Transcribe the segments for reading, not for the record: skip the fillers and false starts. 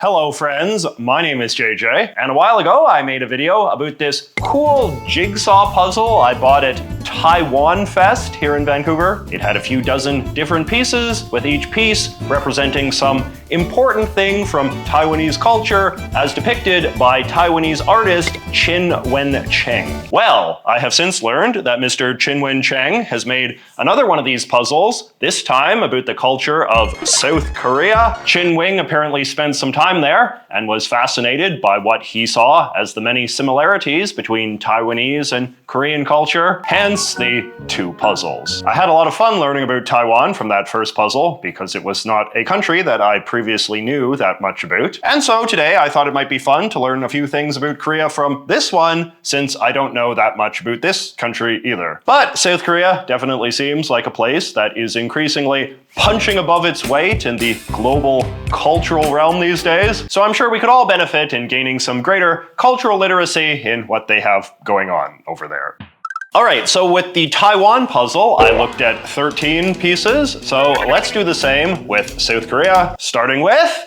Hello friends, my name is JJ, and a while ago I made a video about this cool jigsaw puzzle I bought at Taiwan Fest here in Vancouver. It had a few dozen different pieces, with each piece representing some important thing from Taiwanese culture as depicted by Taiwanese artist Chin Wen-cheng. Well, I have since learned that Mr. Chin Wen-cheng has made another one of these puzzles, this time about the culture of South Korea. Chin Wing apparently spent some time there and was fascinated by what he saw as the many similarities between Taiwanese and Korean culture, hence the two puzzles. I had a lot of fun learning about Taiwan from that first puzzle because it was not a country that I previously knew that much about. And so today I thought it might be fun to learn a few things about Korea from this one, since I don't know that much about this country either. But South Korea definitely seems like a place that is increasingly punching above its weight in the global cultural realm these days. So I'm sure we could all benefit in gaining some greater cultural literacy in what they have going on over there. Alright, so with the Taiwan puzzle, I looked at 13 pieces, so let's do the same with South Korea, starting with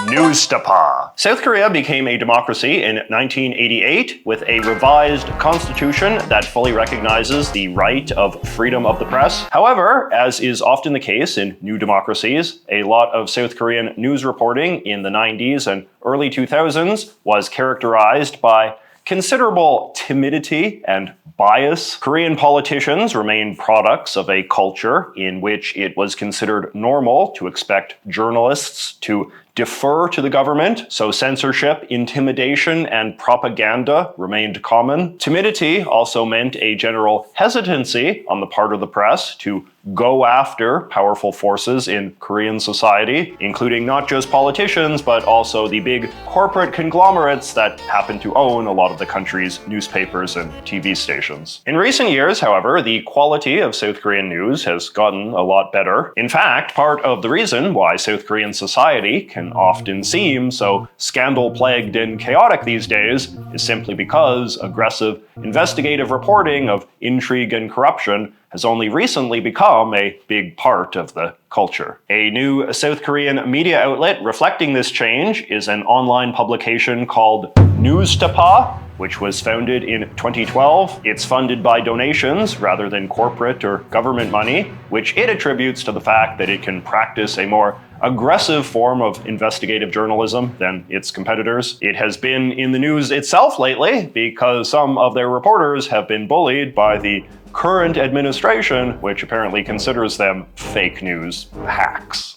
Newstapa. South Korea became a democracy in 1988 with a revised constitution that fully recognizes the right of freedom of the press. However, as is often the case in new democracies, a lot of South Korean news reporting in the 90s and early 2000s was characterized by considerable timidity and bias. Korean politicians remain products of a culture in which it was considered normal to expect journalists to defer to the government, so censorship, intimidation, and propaganda remained common. Timidity also meant a general hesitancy on the part of the press to go after powerful forces in Korean society, including not just politicians, but also the big corporate conglomerates that happen to own a lot of the country's newspapers and TV stations. In recent years, however, the quality of South Korean news has gotten a lot better. In fact, part of the reason why South Korean society can often seem so scandal-plagued and chaotic these days is simply because aggressive investigative reporting of intrigue and corruption has only recently become a big part of the culture. A new South Korean media outlet reflecting this change is an online publication called Newstapa, which was founded in 2012. It's funded by donations rather than corporate or government money, which it attributes to the fact that it can practice a more aggressive form of investigative journalism than its competitors. It has been in the news itself lately because some of their reporters have been bullied by the current administration, which apparently considers them fake news hacks.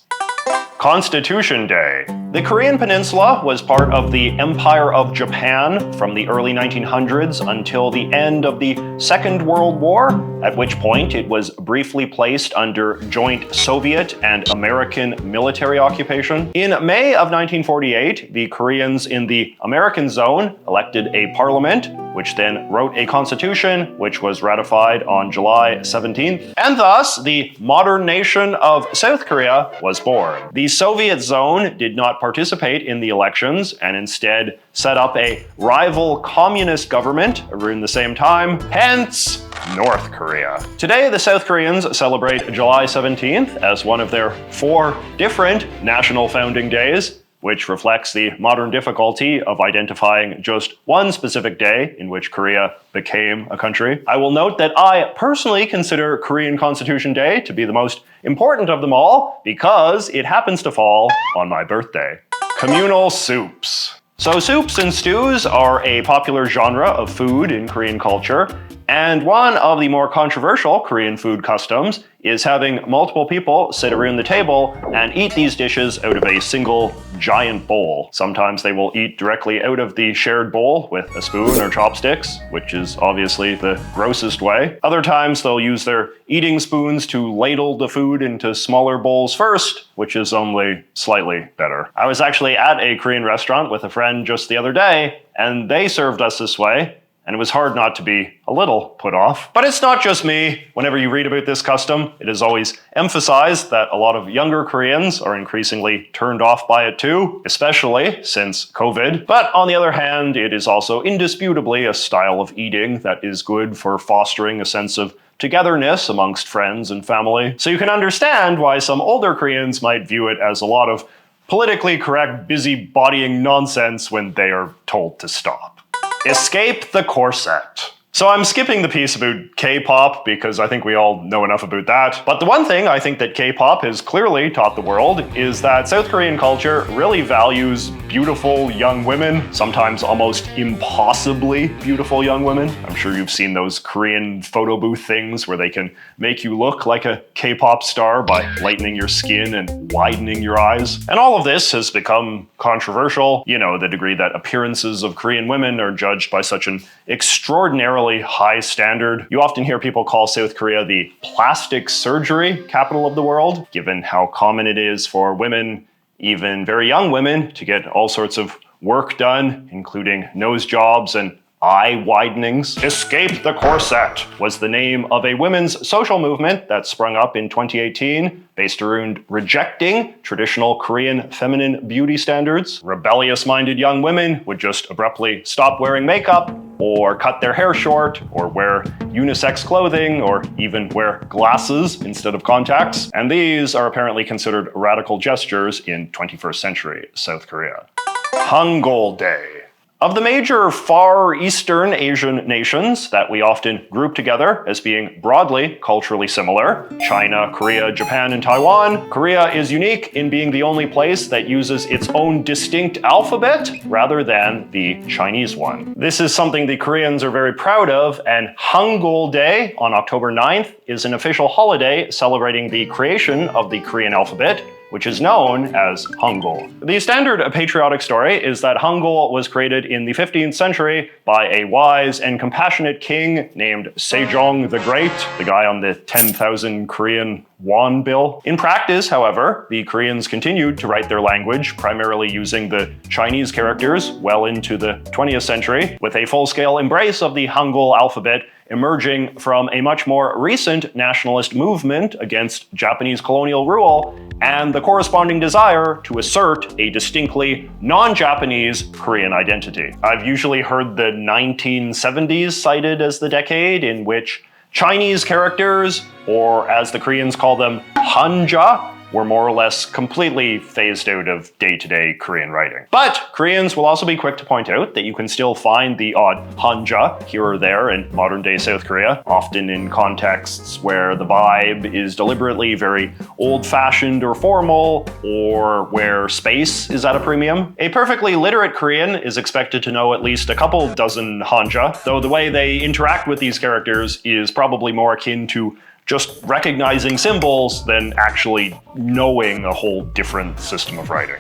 Constitution Day. The Korean Peninsula was part of the Empire of Japan from the early 1900s until the end of the Second World War, at which point it was briefly placed under joint Soviet and American military occupation. In May of 1948, the Koreans in the American zone elected a parliament, which then wrote a constitution, which was ratified on July 17th, and thus the modern nation of South Korea was born. The Soviet zone did not participate in the elections and instead set up a rival communist government around the same time, hence North Korea. Today, the South Koreans celebrate July 17th as one of their 4 different national founding days, which reflects the modern difficulty of identifying just one specific day in which Korea became a country. I will note that I personally consider Korean Constitution Day to be the most important of them all because it happens to fall on my birthday. Communal soups. So soups and stews are a popular genre of food in Korean culture, and one of the more controversial Korean food customs is having multiple people sit around the table and eat these dishes out of a single giant bowl. Sometimes they will eat directly out of the shared bowl with a spoon or chopsticks, which is obviously the grossest way. Other times they'll use their eating spoons to ladle the food into smaller bowls first, which is only slightly better. I was actually at a Korean restaurant with a friend just the other day, and they served us this way, and it was hard not to be a little put off. But it's not just me. Whenever you read about this custom, it is always emphasized that a lot of younger Koreans are increasingly turned off by it too, especially since COVID. But on the other hand, it is also indisputably a style of eating that is good for fostering a sense of togetherness amongst friends and family. So you can understand why some older Koreans might view it as a lot of politically correct busybodying nonsense when they are told to stop. Escape the corset. So I'm skipping the piece about K-pop because I think we all know enough about that. But the one thing I think that K-pop has clearly taught the world is that South Korean culture really values beautiful young women, sometimes almost impossibly beautiful young women. I'm sure you've seen those Korean photo booth things where they can make you look like a K-pop star by lightening your skin and widening your eyes. And all of this has become controversial, the degree that appearances of Korean women are judged by such an extraordinarily high standard. You often hear people call South Korea the plastic surgery capital of the world, given how common it is for women, even very young women, to get all sorts of work done, including nose jobs and eye widenings. Escape the Corset was the name of a women's social movement that sprung up in 2018, based around rejecting traditional Korean feminine beauty standards. Rebellious-minded young women would just abruptly stop wearing makeup, or cut their hair short, or wear unisex clothing, or even wear glasses instead of contacts. And these are apparently considered radical gestures in 21st century South Korea. Hangul Day. Of the major Far Eastern Asian nations that we often group together as being broadly culturally similar, China, Korea, Japan, and Taiwan, Korea is unique in being the only place that uses its own distinct alphabet rather than the Chinese one. This is something the Koreans are very proud of, and Hangul Day on October 9th is an official holiday celebrating the creation of the Korean alphabet, which is known as Hangul. The standard patriotic story is that Hangul was created in the 15th century by a wise and compassionate king named Sejong the Great, the guy on the 10,000 Korean won bill. In practice, however, the Koreans continued to write their language primarily using the Chinese characters well into the 20th century, with a full-scale embrace of the Hangul alphabet emerging from a much more recent nationalist movement against Japanese colonial rule and the corresponding desire to assert a distinctly non-Japanese Korean identity. I've usually heard the 1970s cited as the decade in which Chinese characters, or as the Koreans call them, hanja, were more or less completely phased out of day-to-day Korean writing. But Koreans will also be quick to point out that you can still find the odd hanja here or there in modern-day South Korea, often in contexts where the vibe is deliberately very old-fashioned or formal, or where space is at a premium. A perfectly literate Korean is expected to know at least a couple dozen hanja, though the way they interact with these characters is probably more akin to just recognizing symbols than actually knowing a whole different system of writing.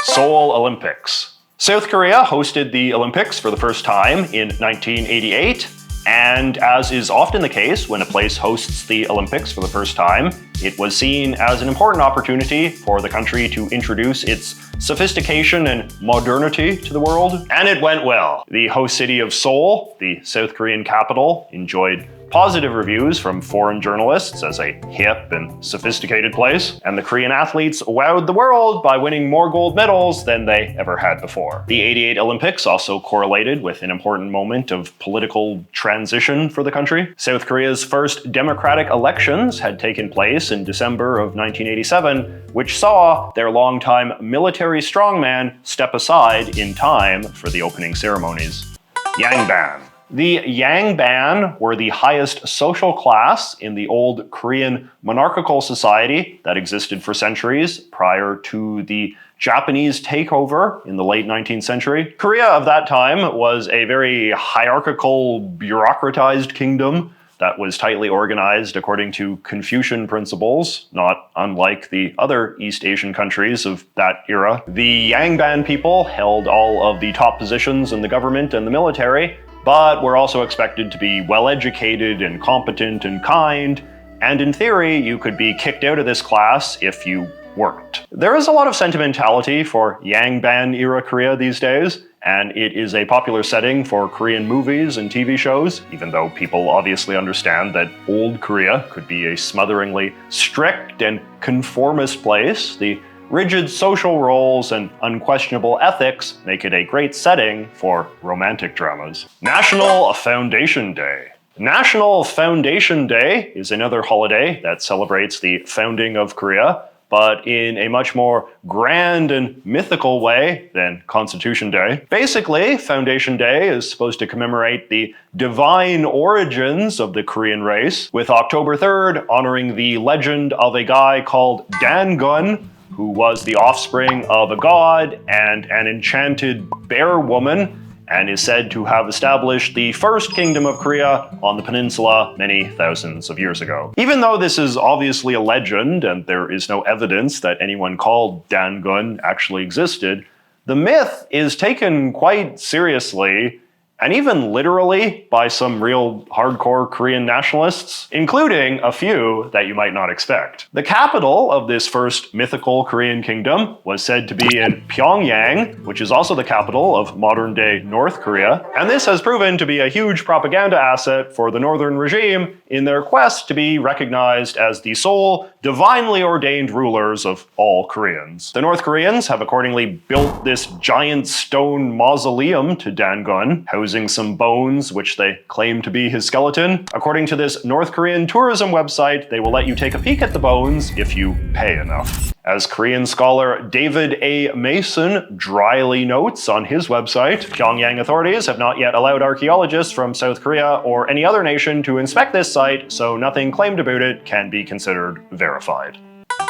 Seoul Olympics. South Korea hosted the Olympics for the first time in 1988, and as is often the case when a place hosts the Olympics for the first time, it was seen as an important opportunity for the country to introduce its sophistication and modernity to the world, and it went well. The host city of Seoul, the South Korean capital, enjoyed positive reviews from foreign journalists as a hip and sophisticated place, and the Korean athletes wowed the world by winning more gold medals than they ever had before. The '88 Olympics also correlated with an important moment of political transition for the country. South Korea's first democratic elections had taken place in December of 1987, which saw their longtime military strongman step aside in time for the opening ceremonies. Yangban. The Yangban were the highest social class in the old Korean monarchical society that existed for centuries prior to the Japanese takeover in the late 19th century. Korea of that time was a very hierarchical, bureaucratized kingdom that was tightly organized according to Confucian principles, not unlike the other East Asian countries of that era. The Yangban people held all of the top positions in the government and the military, but were also expected to be well-educated and competent and kind, and in theory, you could be kicked out of this class if you weren't. There is a lot of sentimentality for Yangban-era Korea these days, and it is a popular setting for Korean movies and TV shows, even though people obviously understand that old Korea could be a smotheringly strict and conformist place. The rigid social roles and unquestionable ethics make it a great setting for romantic dramas. National Foundation Day. National Foundation Day is another holiday that celebrates the founding of Korea, but in a much more grand and mythical way than Constitution Day. Basically, Foundation Day is supposed to commemorate the divine origins of the Korean race, with October 3rd honoring the legend of a guy called Dangun, who was the offspring of a god and an enchanted bear woman, and is said to have established the first kingdom of Korea on the peninsula many thousands of years ago. Even though this is obviously a legend and there is no evidence that anyone called Dangun actually existed, the myth is taken quite seriously and even literally by some real hardcore Korean nationalists, including a few that you might not expect. The capital of this first mythical Korean kingdom was said to be in Pyongyang, which is also the capital of modern-day North Korea, and this has proven to be a huge propaganda asset for the northern regime in their quest to be recognized as the sole divinely ordained rulers of all Koreans. The North Koreans have accordingly built this giant stone mausoleum to Dangun, housing some bones which they claim to be his skeleton. According to this North Korean tourism website, they will let you take a peek at the bones if you pay enough. As Korean scholar David A. Mason dryly notes on his website, Pyongyang authorities have not yet allowed archaeologists from South Korea or any other nation to inspect this site, so nothing claimed about it can be considered verified.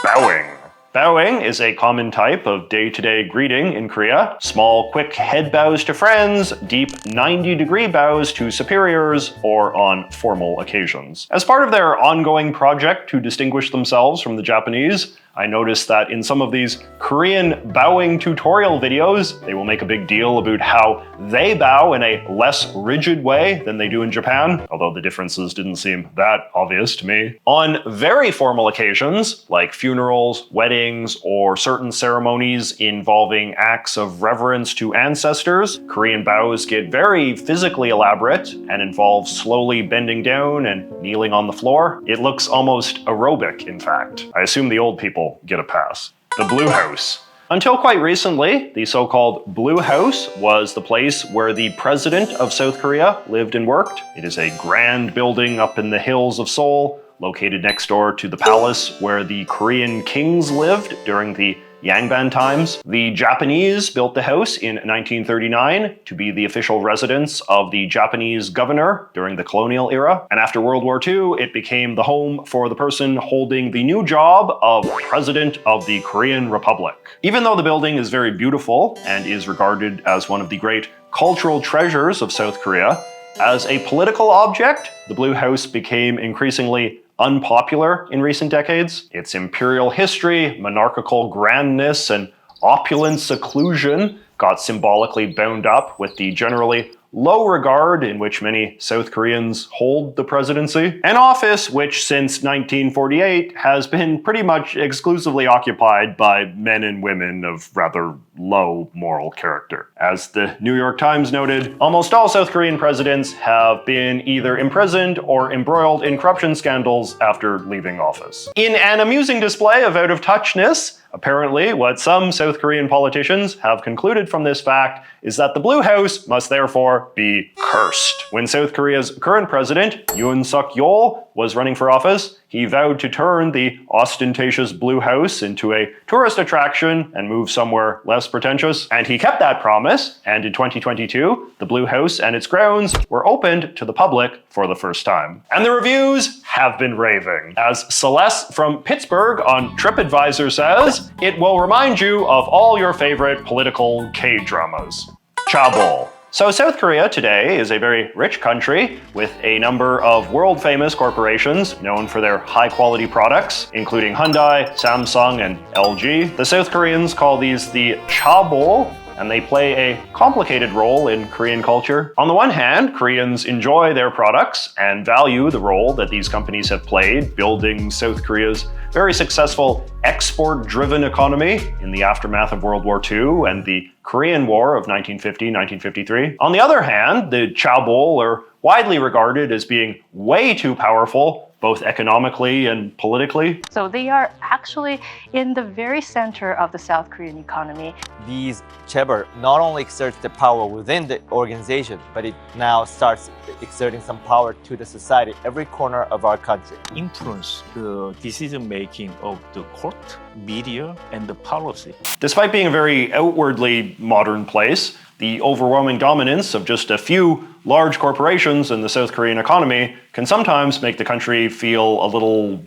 Bowing. Bowing is a common type of day-to-day greeting in Korea. Small, quick head bows to friends, deep 90-degree bows to superiors, or on formal occasions. As part of their ongoing project to distinguish themselves from the Japanese, I noticed that in some of these Korean bowing tutorial videos, they will make a big deal about how they bow in a less rigid way than they do in Japan, although the differences didn't seem that obvious to me. On very formal occasions, like funerals, weddings, or certain ceremonies involving acts of reverence to ancestors, Korean bows get very physically elaborate and involve slowly bending down and kneeling on the floor. It looks almost aerobic, in fact. I assume the old people get a pass. The Blue House. Until quite recently, the so-called Blue House was the place where the president of South Korea lived and worked. It is a grand building up in the hills of Seoul, located next door to the palace where the Korean kings lived during the Yangban times. The Japanese built the house in 1939 to be the official residence of the Japanese governor during the colonial era. And after World War II, it became the home for the person holding the new job of President of the Korean Republic. Even though the building is very beautiful and is regarded as one of the great cultural treasures of South Korea, as a political object, the Blue House became increasingly unpopular in recent decades. Its imperial history, monarchical grandness, and opulent seclusion got symbolically bound up with the generally low regard in which many South Koreans hold the presidency, an office which since 1948 has been pretty much exclusively occupied by men and women of rather low moral character. As the New York Times noted, almost all South Korean presidents have been either imprisoned or embroiled in corruption scandals after leaving office. In an amusing display of out-of-touchness, apparently, what some South Korean politicians have concluded from this fact is that the Blue House must therefore be cursed. When South Korea's current president, Yoon Suk-yeol, was running for office, he vowed to turn the ostentatious Blue House into a tourist attraction and move somewhere less pretentious. And he kept that promise, and in 2022, the Blue House and its grounds were opened to the public for the first time. And the reviews have been raving. As Celeste from Pittsburgh on TripAdvisor says, it will remind you of all your favorite political K-dramas. Chaebol. So South Korea today is a very rich country with a number of world-famous corporations known for their high-quality products, including Hyundai, Samsung, and LG. The South Koreans call these the chaebol, and they play a complicated role in Korean culture. On the one hand, Koreans enjoy their products and value the role that these companies have played building South Korea's very successful export-driven economy in the aftermath of World War II and the Korean War of 1950-1953. On the other hand, the chaebol are widely regarded as being way too powerful, both economically and politically. So they are actually in the very center of the South Korean economy. These chaebol not only exerts the power within the organization, but it now starts exerting some power to the society, every corner of our country. Influence the decision making of the court, media, and the policy. Despite being a very outwardly modern place, the overwhelming dominance of just a few large corporations in the South Korean economy can sometimes make the country feel a little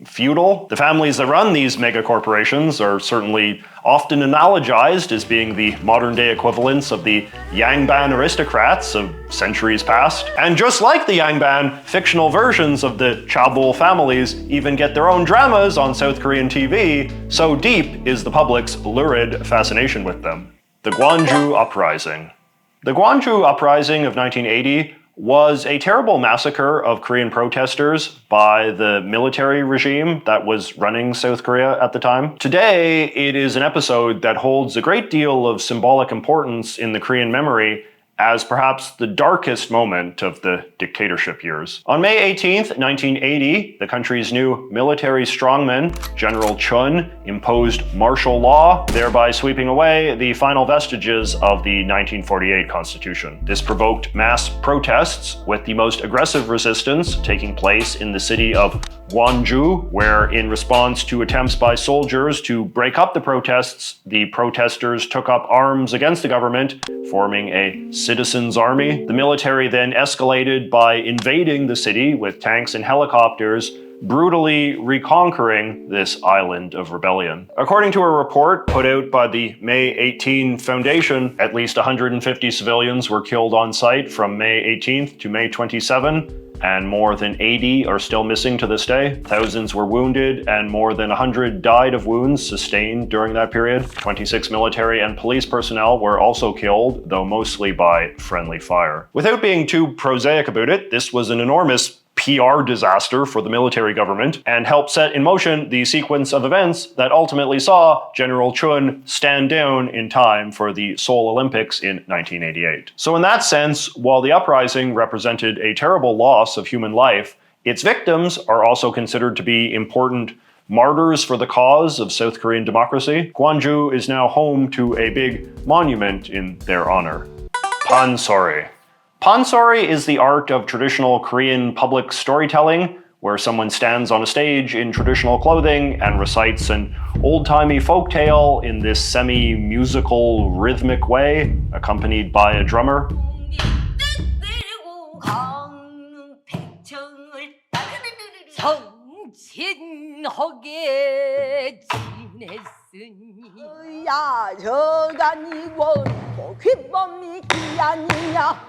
feudal. The families that run these mega corporations are certainly often analogized as being the modern-day equivalents of the Yangban aristocrats of centuries past. And just like the Yangban, fictional versions of the chaebol families even get their own dramas on South Korean TV, so deep is the public's lurid fascination with them. The Guanhu uprising. The Guanhu uprising of 1980 was a terrible massacre of Korean protesters by the military regime that was running South Korea at the time. Today, it is an episode that holds a great deal of symbolic importance in the Korean memory as perhaps the darkest moment of the dictatorship years. On May 18th, 1980, the country's new military strongman, General Chun, imposed martial law, thereby sweeping away the final vestiges of the 1948 Constitution. This provoked mass protests, with the most aggressive resistance taking place in the city of Gwangju, where in response to attempts by soldiers to break up the protests, the protesters took up arms against the government, forming a citizens' army. The military then escalated by invading the city with tanks and helicopters, brutally reconquering this island of rebellion. According to a report put out by the May 18 Foundation, at least 150 civilians were killed on site from May 18th to May 27, and more than 80 are still missing to this day. Thousands were wounded, and more than 100 died of wounds sustained during that period. 26 military and police personnel were also killed, though mostly by friendly fire. Without being too prosaic about it, this was an enormous PR disaster for the military government and helped set in motion the sequence of events that ultimately saw General Chun stand down in time for the Seoul Olympics in 1988. So in that sense, while the uprising represented a terrible loss of human life, its victims are also considered to be important martyrs for the cause of South Korean democracy. Gwangju is now home to a big monument in their honor. Panori. Panori is the art of traditional Korean public storytelling, where someone stands on a stage in traditional clothing and recites an old-timey folktale in this semi-musical, rhythmic way, accompanied by a drummer.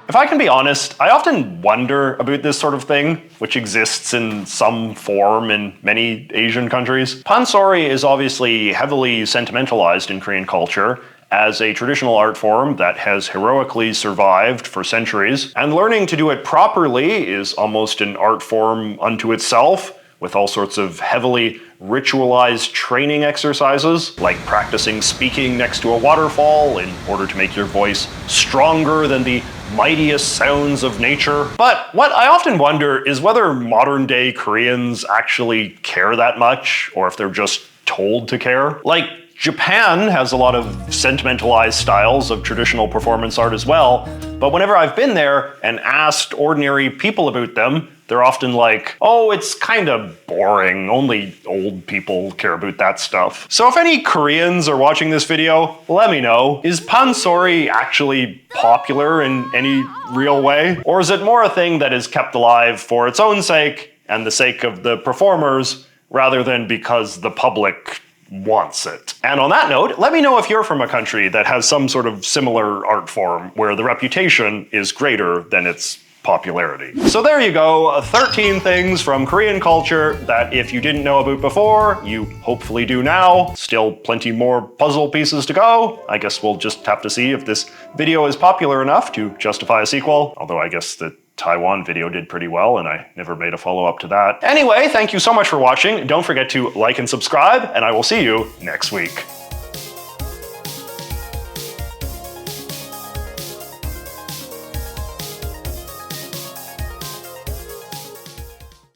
If I can be honest, I often wonder about this sort of thing, which exists in some form in many Asian countries. Panori is obviously heavily sentimentalized in Korean culture as a traditional art form that has heroically survived for centuries, and learning to do it properly is almost an art form unto itself, with all sorts of heavily ritualized training exercises, like practicing speaking next to a waterfall in order to make your voice stronger than the mightiest sounds of nature. But what I often wonder is whether modern-day Koreans actually care that much, or if they're just told to care. Like, Japan has a lot of sentimentalized styles of traditional performance art as well, but whenever I've been there and asked ordinary people about them, they're often like, oh, it's kind of boring, only old people care about that stuff. So if any Koreans are watching this video, let me know. Is Panori actually popular in any real way? Or is it more a thing that is kept alive for its own sake and the sake of the performers, rather than because the public wants it? And on that note, let me know if you're from a country that has some sort of similar art form where the reputation is greater than its popularity. So there you go, 13 things from Korean culture that if you didn't know about before, you hopefully do now. Still plenty more puzzle pieces to go. I guess we'll just have to see if this video is popular enough to justify a sequel, although I guess the Taiwan video did pretty well and I never made a follow-up to that. Anyway, thank you so much for watching. Don't forget to like and subscribe, and I will see you next week.